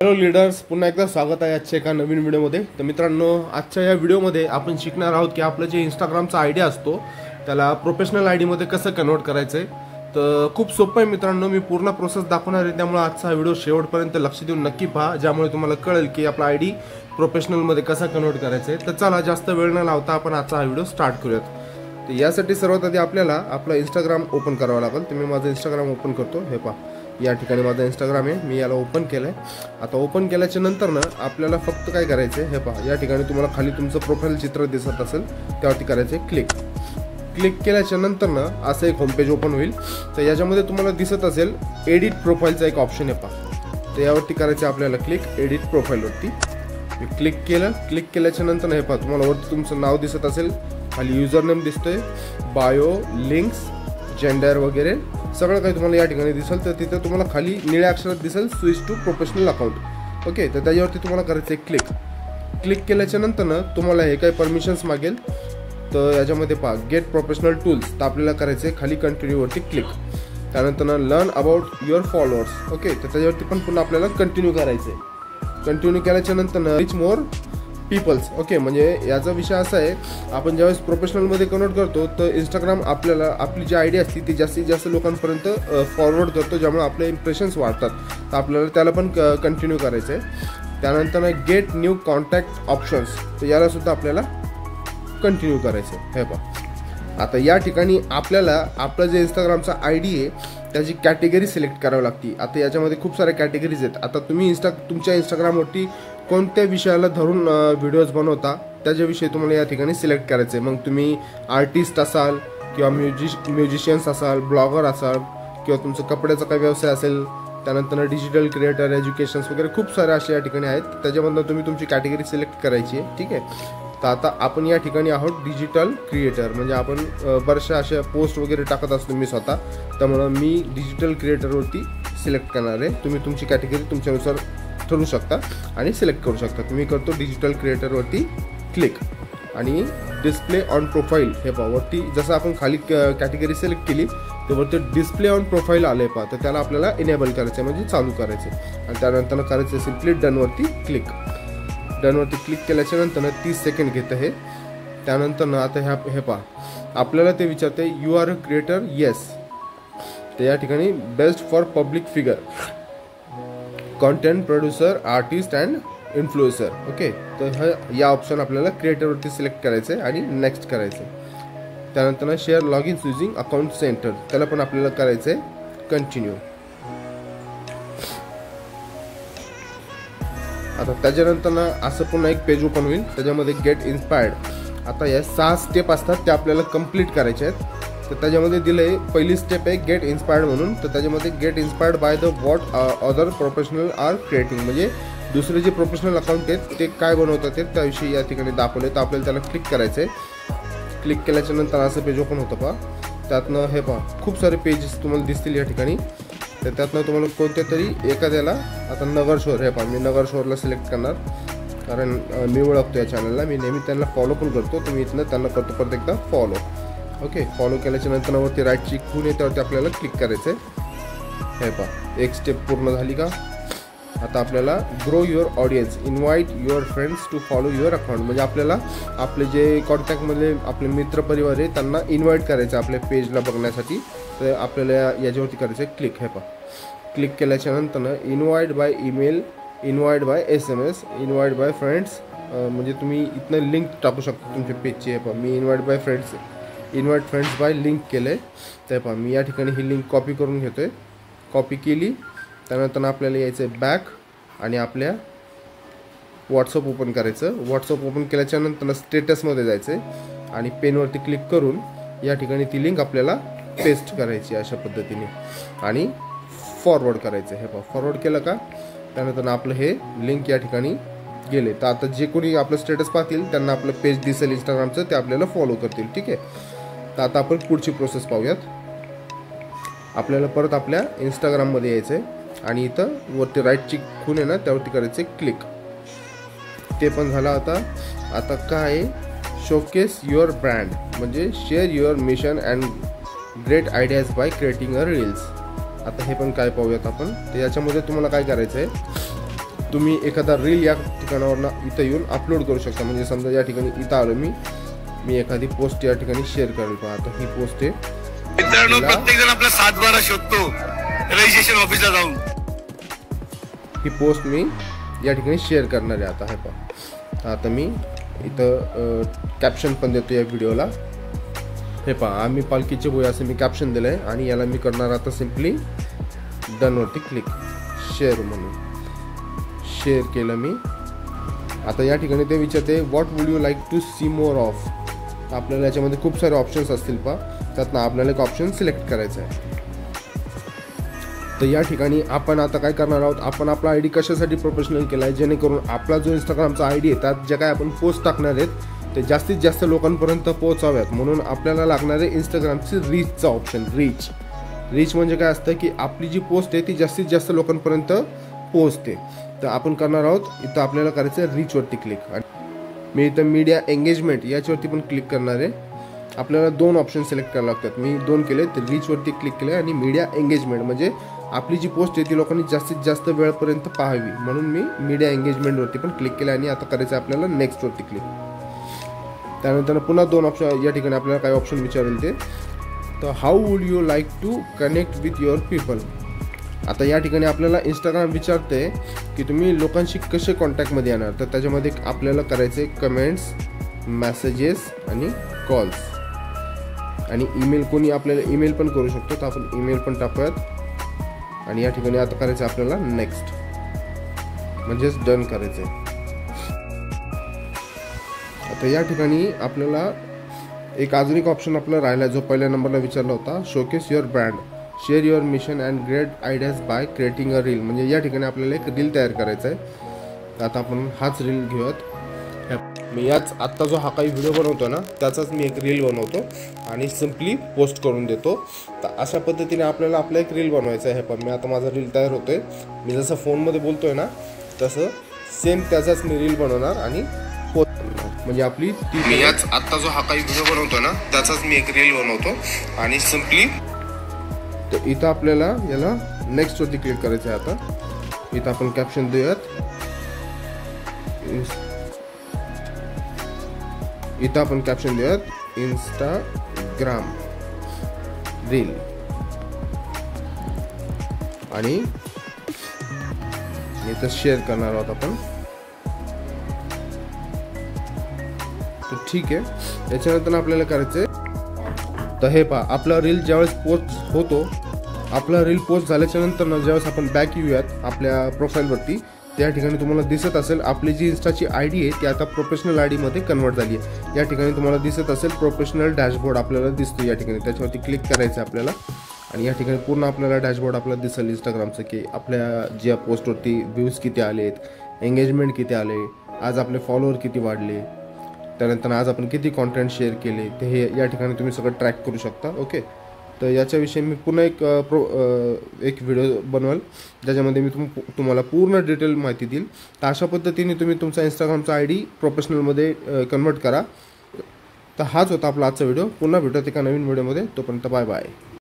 Hello leaders, पुन्हा एकदा स्वागत आहे आजच्या एका नवीन व्हिडिओमध्ये. तर मित्रांनो, आजच्या या व्हिडिओमध्ये आपण शिकणार आहोत की आपलं जे इंस्टाग्रामचा आयडी असतो त्याला प्रोफेशनल आयडीमध्ये कसं कन्वर्ट करायचं आहे. तर खूप सोपं आहे मित्रांनो, मी पूर्ण प्रोसेस दाखवणार आहे. त्यामुळे आजचा व्हिडिओ शेवटपर्यंत लक्ष देऊन नक्की पहा, ज्यामुळे तुम्हाला कळेल की आपला आयडी प्रोफेशनलमध्ये कसा कन्वर्ट करायचा आहे. तर चला, जास्त वेळ न लावता आपण आजचा हा व्हिडिओ स्टार्ट करूयात. तर यासाठी सर्वात आधी आपल्याला आपला इंस्टाग्राम ओपन करावं लागेल. तर मी माझं इंस्टाग्राम ओपन करतो. हे पहा, या ठिकाणी माझं इंस्टाग्राम आहे, मी याला ओपन केलं आहे. आता ओपन केल्याच्या नंतर ना आपल्याला फक्त काय करायचं आहे, हे पहा, या ठिकाणी तुम्हाला खाली तुमचं प्रोफाईल चित्र दिसत असेल त्यावरती करायचं आहे क्लिक. क्लिक केल्याच्या नंतर ना असं एक होम पेज ओपन होईल. तर याच्यामध्ये तुम्हाला दिसत असेल एडिट प्रोफाईलचा एक ऑप्शन आहे, पहा. तर यावरती करायचं आहे आपल्याला क्लिक, एडिट प्रोफाईलवरती. मी क्लिक केलं. क्लिक केल्याच्या नंतर हे पहा, तुम्हाला वरती तुमचं नाव दिसत असेल, खाली युजर नेम दिसतोय, बायो, लिंक्स, जेंडर वगैरे सगळं काही तुम्हाला या ठिकाणी दिसेल. तर तिथे तुम्हाला खाली निळ्या अक्षरात दिसेल switch to professional account. Okay, तर त्याच्यावरती तुम्हाला करायचं आहे क्लिक. क्लिक केल्याच्या नंतर ना तुम्हाला हे काही परमिशन्स मागेल. तर याच्यामध्ये पहा, गेट प्रोफेशनल टूल्स, तर आपल्याला करायचं आहे खाली कंटिन्यूवरती क्लिक. त्यानंतर ना learn about your followers. Okay, तर त्याच्यावरती पण पुन्हा आपल्याला कंटिन्यू करायचं आहे. कंटिन्यू केल्याच्या नंतर ना रिच मोर पीपल्स. ओके, म्हणजे याचा विषय असा आहे, आपण ज्यावेळेस प्रोफेशनलमध्ये कन्वर्ट करतो तर इंस्टाग्राम आपल्याला आपली जी आयडी असते ती जास्तीत जास्त लोकांपर्यंत फॉरवर्ड करतो, ज्यामुळे आपले इम्प्रेशन्स वाढतात. तर आपल्याला त्याला पण कंटिन्यू करायचं आहे. त्यानंतर गेट न्यू कॉन्टॅक्ट ऑप्शन्स, तर याला सुद्धा आपल्याला कंटिन्यू करायचं आहे. हे पहा, आता या ठिकाणी आपल्याला आपलं जे इंस्टाग्रामचा आयडी आहे त्याची कॅटेगरी सिलेक्ट करावी लागते. आता याच्यामध्ये खूप साऱ्या कॅटेगरीज आहेत. आता तुम्ही तुमच्या इंस्टाग्रामवरती कोणत्या विषयाला धरून व्हिडिओज बनवता त्याच्याविषयी तुम्हाला या ठिकाणी सिलेक्ट करायचं आहे. मग तुम्ही आर्टिस्ट असाल किंवा म्युझिशियन्स असाल, ब्लॉगर असाल किंवा तुमचं कपड्याचा काही व्यवसाय असेल, त्यानंतर डिजिटल क्रिएटर, एज्युकेशन्स वगैरे खूप सारे असे या ठिकाणी आहेत. त्याच्यामधनं तुम्ही तुमची कॅटेगरी सिलेक्ट करायची आहे. ठीक आहे, तर आता आपण या ठिकाणी आहोत डिजिटल क्रिएटर, म्हणजे आपण बऱ्याचशा अशा पोस्ट वगैरे टाकत असतो मी स्वतः. त्यामुळं मी डिजिटल क्रिएटरवरती सिलेक्ट करणार आहे. तुम्ही तुमची कॅटेगरी तुमच्यानुसार ठरवू शकता आणि सिलेक्ट करू शकता. मी करतो डिजिटल क्रिएटरवरती क्लिक आणि डिस्प्ले ऑन प्रोफाईल. हे पहा, वरती जसं आपण खाली कॅटेगरी सिलेक्ट केली तर वरती डिस्प्ले ऑन प्रोफाईल आले पहा, तर त्याला आपल्याला इनेबल करायचं आहे, म्हणजे चालू करायचं आहे. आणि त्यानंतर करायचं आहे सिम्पली डनवरती क्लिक. डनवरती क्लिक केल्याच्या नंतर 30 सेकंड घेतं हे. त्यानंतर आता हे पहा, आपल्याला ते विचारते you are a creator, yes. तर या ठिकाणी best for public figure, content producer, artist and influencer. Okay, तर या ऑप्शन आपल्याला क्रिएटरवरती सिलेक्ट करायचं आहे आणि नेक्स्ट करायचं आहे. त्यानंतर share log in using account centre, त्याला पण आपल्याला करायचं आहे कंटिन्यू. आता त्याच्यानंतर असं पुन्हा एक पेज ओपन होईल, त्याच्यामध्ये गेट इन्स्पायर्ड. आता या 6 स्टेप असतात त्या आपल्याला कंप्लीट करायच्या आहेत. तर त्याच्यामध्ये दिलं आहे, पहिली स्टेप आहे गेट इन्स्पायर्ड म्हणून. तर त्याच्यामध्ये get inspired by the what other professional are creating, म्हणजे दुसरे जे प्रोफेशनल अकाउंट आहेत ते काय बनवतात ते त्याविषयी या ठिकाणी दाखवले. तर आपल्याला त्याला क्लिक करायचं आहे. क्लिक केल्याच्या नंतर असं पेज ओपन होतं पहा. त्यातनं हे पहा, खूप सारे पेजेस तुम्हाला दिसतील या ठिकाणी. तर त्यातनं तुम्हाला कोणत्या तरी एखाद्याला, आता नगर शोर, हे पहा, मी नगर शोरला सिलेक्ट करणार, कारण मी ओळखतो या चॅनलला, मी नेहमी त्यांना फॉलो पण करतो. तर मी इथनं त्यांना करतो परत एकदा फॉलो. ओके, फॉलो केल्याच्या नंतर वरती राईट चिक खून आहे त्यावरती आपल्याला क्लिक करायचं आहे. हे पहा, एक स्टेप पूर्ण झाली का. आता आपल्याला grow your audience, invite your friends to follow your account, म्हणजे आपल्याला आपले जे कॉन्टॅक्टमधले आपले मित्रपरिवार आहे त्यांना इन्व्हाइट करायचं आपल्या पेजला बघण्यासाठी. तर आपल्याला याच्यावरती करायचं आहे क्लिक. हे पहा, क्लिक केल्याच्या नंतर invite by email, invite by SMS, invite by friends, म्हणजे तुम्ही इथनं लिंक टाकू शकता तुमच्या पेजची. हे पहा, मी इन्व्हाइट फ्रेंड्स बाय लिंक केलं आहे. तर पहा, मी या ठिकाणी ही लिंक कॉपी करून घेतो आहे. कॉपी केली, त्यानंतर आपल्याला यायचं आहे बॅक आणि आपल्या व्हॉट्सअप ओपन करायचं. व्हॉट्सअप ओपन केल्याच्या नंतर स्टेटसमध्ये जायचं आहे आणि पेनवरती क्लिक करून या ठिकाणी ती लिंक आपल्याला पेस्ट करायची अशा पद्धतीने आणि फॉरवर्ड करायचं. हे पहा, फॉरवर्ड केलं का, त्यानंतर आपलं हे लिंक या ठिकाणी गेले. तर आता जे कोणी आपलं स्टेटस पाहतील त्यांना आपलं पेज दिसेल इंस्टाग्रामचं, ते आपल्याला फॉलो करतील. ठीक आहे, तर आता आपण पुढची प्रोसेस पाहूयात. आपल्याला परत आपल्या इंस्टाग्राममध्ये यायचं आहे आणि इथं वरती राईट चिक खून आहे ना त्यावरती करायचं आहे क्लिक. ते पण झालं. आता काय, शोकेस युअर ब्रँड, म्हणजे share your mission and great ideas by creating a reels. आता हे पण काय पाहूयात आपण. तर याच्यामध्ये तुम्हाला काय करायचं आहे, तुम्ही एखादा रील या ठिकाणावरनं इथं येऊन अपलोड करू शकता. म्हणजे समजा या ठिकाणी इथं आलो मी एखादी पोस्ट या ठिकाणी शेअर करेल. पहा आता ही पोस्ट आहे. मित्रांनो, प्रत्येक जण आपला 7/12 शोधतो रजिस्ट्रेशन ऑफिसला जाऊन. ही पोस्ट मी या ठिकाणी शेअर करणार आहे. आता हे पहा, आता मी इथं कॅप्शन पण देतो या व्हिडिओला. हे पहा, आम्ही पालखीचे बोय असं मी कॅप्शन दिलं आहे आणि याला मी करणार आता सिम्पली डनवरती क्लिक. शेअर म्हणून शेअर केलं मी. आता या ठिकाणी ते विचारते what would you like to see more of. आपल्याला याच्यामध्ये खूप सारे ऑप्शन्स असतील पहा, त्यातनं आपल्याला एक ऑप्शन सिलेक्ट करायचं आहे. तर या ठिकाणी आपण आता काय करणार आहोत, आपण आपला आय डी कशासाठी प्रोफेशनल केला आहे, जेणेकरून आपला जो इंस्टाग्रामचा आय डी आहे त्यात ज्या काय आपण पोस्ट टाकणार आहेत ते जास्तीत जास्त लोकांपर्यंत पोहोचाव्यात. म्हणून आपल्याला लागणार आहे इंस्टाग्रामची रीचचा ऑप्शन. रीच म्हणजे काय असतं की आपली जी पोस्ट आहे ती जास्तीत जास्त लोकांपर्यंत पोहोचते. तर आपण करणार आहोत इथं आपल्याला करायचं आहे रीचवरती क्लिक. आणि मी इथं मीडिया एंगेजमेंट याच्यावरती पण क्लिक करणार आहे. आपल्याला 2 ऑप्शन सिलेक्ट करावे लागतात. मी 2 केले. तर रीचवरती क्लिक केलं आणि मीडिया एंगेजमेंट म्हणजे आपली जी पोस्ट आहे ती लोकांनी जास्तीत जास्त वेळपर्यंत पाहावी, म्हणून मी मीडिया एंगेजमेंटवरती पण क्लिक केलं. आणि आता करायचं आहे आपल्याला नेक्स्टवरती क्लिक. त्यानंतर पुन्हा 2 ऑप्शन या ठिकाणी आपल्याला काय ऑप्शन विचारेल ते. तर how would you like to connect with your people. आता या ठिकाणी आपल्याला इंस्टाग्राम विचारते की तुम्ही लोकांशी कसे कॉन्टॅक्टमध्ये येणार. तर त्याच्यामध्ये आपल्याला करायचे कमेंट्स, मेसेजेस आणि कॉल्स. आणि ईमेल, कोणी आपल्याला ईमेल पण करू शकतो. तर आपण ईमेल पण टाकूयात. आणि या ठिकाणी आता करायचं आपल्याला नेक्स्ट, म्हणजेच डन करायचं आहे. आता या ठिकाणी आपल्याला अजून एक ऑप्शन आपला राहिला जो पहिल्या नंबरला विचारला होता, showcase your brand, share your mission and great ideas by creating a reel. म्हणजे या ठिकाणी आपल्याला एक रील तयार करायचा आहे. आता आपण हाच रील घेऊयात. मी याच आत्ता जो हा काही व्हिडिओ बनवतो ना त्याचाच मी एक रील बनवतो आणि सिम्पली पोस्ट करून देतो. तर अशा पद्धतीने आपल्याला आपला एक रील बनवायचा आहे. पण मी आता माझा रील तयार होतोय. मी जसं फोनमध्ये बोलतोय ना तसं सेम त्याचाच मी रील बनवणार आणि पोस्ट करणार. म्हणजे आपली मी याच आत्ता जो हा काही व्हिडिओ बनवतो ना त्याचाच मी एक रील बनवतो आणि सिम्पली. तर इथं आपल्याला याला नेक्स्टवरती क्लिक करायचं आहे. आता इथं आपण कॅप्शन देऊयात. इथं आपण कॅप्शन देऊयात इंस्टाग्राम रील. आणि इथं शेअर करणार आहोत आपण. तर ठीक आहे. याच्यानंतर आपल्याला करायचंय. तर हे पहा, आपला रील ज्यावेळेस पोस्ट होतो, आपला रील पोस्ट झाल्याच्या नंतर ना ज्यावेळेस आपण बॅक येऊयात आपल्या प्रोफाईलवरती, त्या ठिकाणी तुम्हाला दिसत असेल आपली जी इंस्टाची आय डी आहे ती आता प्रोफेशनल आय डीमध्ये कन्वर्ट झाली आहे. या ठिकाणी तुम्हाला दिसत असेल प्रोफेशनल डॅशबोर्ड आपल्याला दिसतो या ठिकाणी. त्याच्यावरती क्लिक करायचं आपल्याला. आणि या ठिकाणी पूर्ण आपल्याला डॅशबोर्ड आपल्याला दिसेल इंस्टाग्रामचं की आपल्या ज्या पोस्टवरती व्ह्यूज किती आलेत, एंगेजमेंट किती आले, आज आपले फॉलोअर किती वाढले, त्यानंतर आज आपण किती कॉन्टेंट शेअर केले, ते हे या ठिकाणी तुम्ही सगळं ट्रॅक करू शकता. ओके. तर याच्याविषयी मी पुन्हा एक व्हिडिओ बनवेल ज्याच्यामध्ये मी तुम्हाला पूर्ण डिटेल माहिती देईल. तर अशा पद्धतीने तुम्ही तुमचा इंस्टाग्रामचा आय डी प्रोफेशनलमध्ये कन्वर्ट करा. तर हाच होता आपला आजचा व्हिडिओ. पुन्हा भेटूयात एका नवीन व्हिडिओमध्ये. तोपर्यंत बाय बाय.